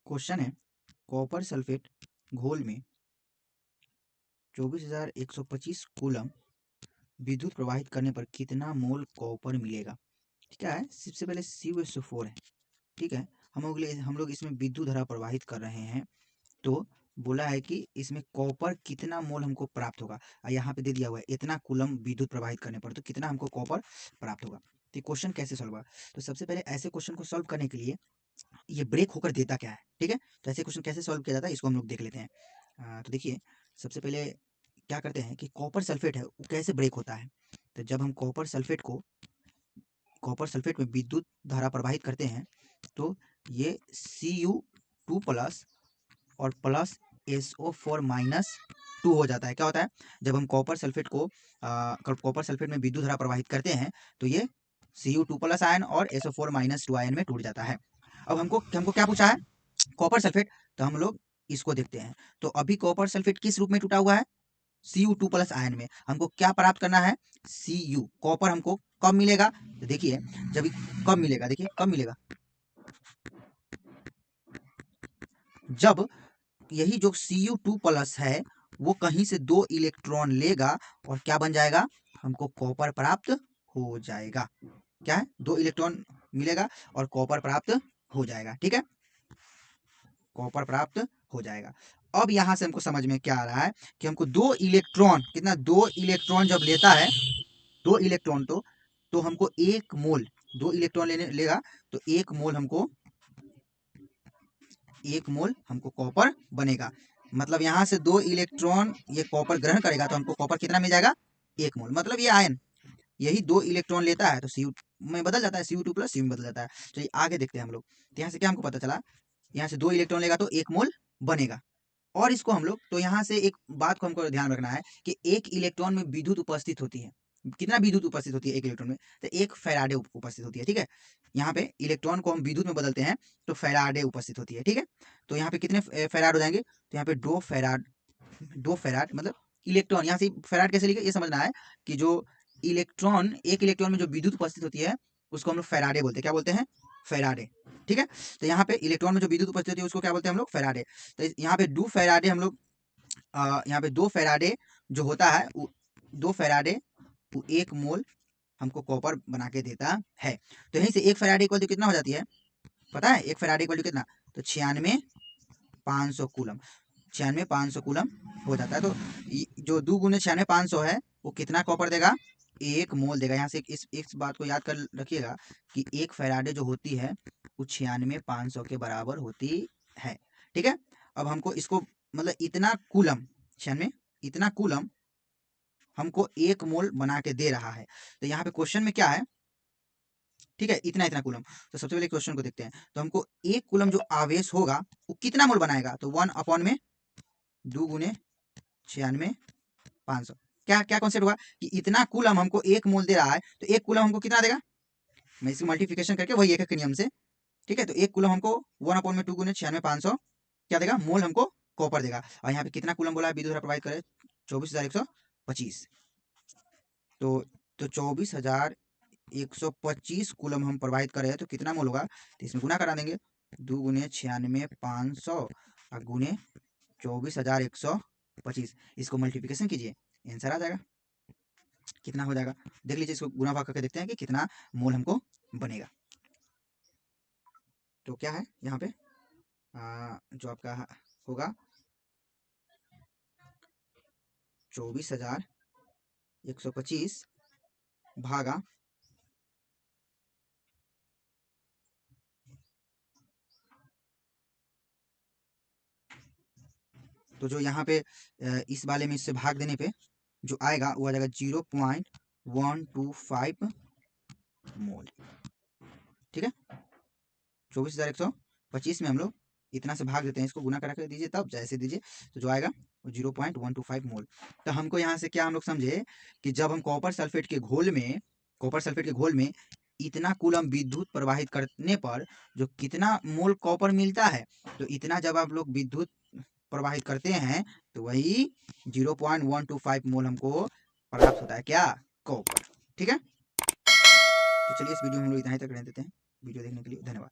Question है copper sulphate घोल में 24,125 कूलम विद्युत प्रवाहित करने पर कितना मोल कॉपर मिलेगा। क्या है, सबसे पहले CuSO4 है, ठीक है। हम लोग इसमें विद्युत धारा प्रवाहित कर रहे हैं, तो बोला है कि इसमें कॉपर कितना मोल हमको प्राप्त होगा। यहाँ पे दे दिया हुआ है इतना कूलम विद्युत प्रवाहित करने पर, तो कितना हमको कॉपर प्राप्त होगा। तो क्वेश्चन कैसे सॉल्व होगा, तो सबसे पहले ऐसे क्वेश्चन को सॉल्व करने के लिए ये ब्रेक होकर देता क्या है, ठीक है। तो ऐसे क्वेश्चन कैसे सॉल्व किया जाता है इसको हम लोग देख लेते हैं। तो देखिए, सबसे पहले क्या करते हैं कि कॉपर सल्फेट है वो कैसे ब्रेक होता है। तो जब हम कॉपर सल्फेट में विद्युत धारा प्रवाहित करते हैं, तो ये Cu2+ और प्लस SO4- 2 हो जाता है। क्या होता है, जब हम कॉपर सल्फेट में विद्युत धारा प्रवाहित करते हैं, तो ये Cu2+ आयन और SO4- 2 आयन में टूट जाता है। अब हमको क्या पूछा है, कॉपर सल्फेट। तो हम लोग इसको देखते हैं। तो अभी कॉपर सल्फेट किस रूप में टूटा हुआ है, Cu2+ आयन में। हमको क्या प्राप्त करना है, Cu कॉपर हमको कब मिलेगा। तो देखिए, जब कब मिलेगा, देखिए कब मिलेगा, जब यही जो Cu2+ है वो कहीं से 2 इलेक्ट्रॉन लेगा और क्या बन जाएगा, हमको कॉपर प्राप्त हो जाएगा। क्या है, 2 इलेक्ट्रॉन मिलेगा और कॉपर प्राप्त हो जाएगा, ठीक है, कॉपर प्राप्त हो जाएगा। अब यहां से हमको समझ में क्या आ रहा है कि हमको 2 इलेक्ट्रॉन, कितना, 2 इलेक्ट्रॉन जब लेता है, 2 इलेक्ट्रॉन, तो हमको 1 मोल, 2 इलेक्ट्रॉन लेगा, तो 1 मोल हमको कॉपर बनेगा। मतलब यहाँ से 2 इलेक्ट्रॉन ये कॉपर ग्रहण करेगा, तो हमको कॉपर कितना मिल जाएगा, 1 मोल। मतलब ये आयन यही 2 इलेक्ट्रॉन लेता है, तो Cu में बदल जाता है, Cu2+ Cu में बदल जाता है। चलिए आगे देखते हैं हम लोग। तो यहाँ से क्या हमको पता चला, यहाँ से 2 इलेक्ट्रॉन लेगा तो 1 मोल बनेगा। और इसको हम लोग, तो यहाँ से एक बात को हमको ध्यान रखना है कि 1 इलेक्ट्रॉन में विद्युत उपस्थित होती है। कितना विद्युत उपस्थित होती है 1 इलेक्ट्रॉन में, तो 1 फैराडे उपस्थित होती है, ठीक है। यहाँ पे इलेक्ट्रॉन को हम विद्युत में बदलते हैं तो फैराडे उपस्थित होती है, ठीक है। तो यहाँ पे कितने फैराड हो जाएंगे, तो यहाँ पे 2 फैराड मतलब इलेक्ट्रॉन। यहाँ से फैराड कैसे लिखे, ये समझना है कि जो इलेक्ट्रॉन, 1 इलेक्ट्रॉन में जो विद्युत उपस्थित होती है उसको हम लोग फैराडे बोलते हैं। क्या बोलते हैं, फैराडे, ठीक है। तो यहाँ पे इलेक्ट्रॉन में जो विद्युत उपस्थित होती है उसको क्या बोलते हैं हम लोग, फैराडे। तो यहाँ पे 2 फैराडे हम लोग, यहाँ पे 2 फैराडे जो होता है, 2 फैराडे 1 मोल हमको कॉपर बना के देता है। तो यहीं से 1 फैराडे इक्वल टू कितना हो जाती है, पता है, 1 फैराडे इक्वल टू कितना, तो 96,500 कूलम, 96,500 कूलम हो जाता है। तो जो 2 गुने 96,500 है वो कितना कॉपर देगा, 1 मोल देगा। यहाँ से इस बात को याद कर रखिएगा कि 1 फैराडे जो होती है वो 96,500 के बराबर होती है, ठीक है। अब हमको इसको मतलब इतना कूलम हमको 1 मोल बना के दे रहा है। तो यहाँ पे क्वेश्चन में क्या है, ठीक है, इतना कूलम। तो सबसे पहले क्वेश्चन को देखते हैं। तो हमको 1 कूलम जो आवेश होगा वो कितना मोल बनाएगा, तो 1/2 गुने 96,500। क्या क्या कॉन्सेप्ट हुआ कि इतना कूलम हमको 1 मोल दे रहा है, तो 1 कूलम हमको कितना देगा, मैं इसकी मल्टीप्लिकेशन करके वही एक नियम से, ठीक है। तो 1 कूलम हमको 1/2 गुने 96,500 क्या देगा, मोल हमको कॉपर देगा। और यहाँ पे कितना कूलम बोला है विद्युत धारा प्रवाहित करे, 24,125। तो 24,125 कूलम हम प्रवाहित कर रहे हैं, तो कितना मोल होगा, तो इसमें गुना करा देंगे, 2 गुने 96,500 और गुने 24,125, इसको मल्टीप्लिकेशन कीजिए, आंसर आ जाएगा। कितना हो जाएगा, देख लीजिए, इसको गुना भाग करके देखते हैं कि कितना मोल हमको बनेगा। तो क्या है यहाँ पे जो आपका होगा 24,125 भागा, तो जो यहाँ पे इस वाले में इससे भाग देने पे जो आएगा वो आ जाएगा 0.125 मोल, ठीक है। 24,125 में हम लोग इतना से भाग देते हैं, इसको गुना करा कर दीजिए, तब जैसे दीजिए तो जो आएगा वो 0.125 मोल। तो हमको यहाँ से क्या हम लोग समझे कि जब हम कॉपर सल्फेट के घोल में इतना कूलम विद्युत प्रवाहित करने पर जो कितना मोल कॉपर मिलता है, तो इतना जब आप लोग विद्युत प्रवाहित करते हैं तो वही 0.125 मोल हमको प्राप्त होता है, क्या, कॉपर, ठीक है। तो चलिए इस वीडियो में हम लोग इतना ही तक रहने देते हैं। वीडियो देखने के लिए धन्यवाद।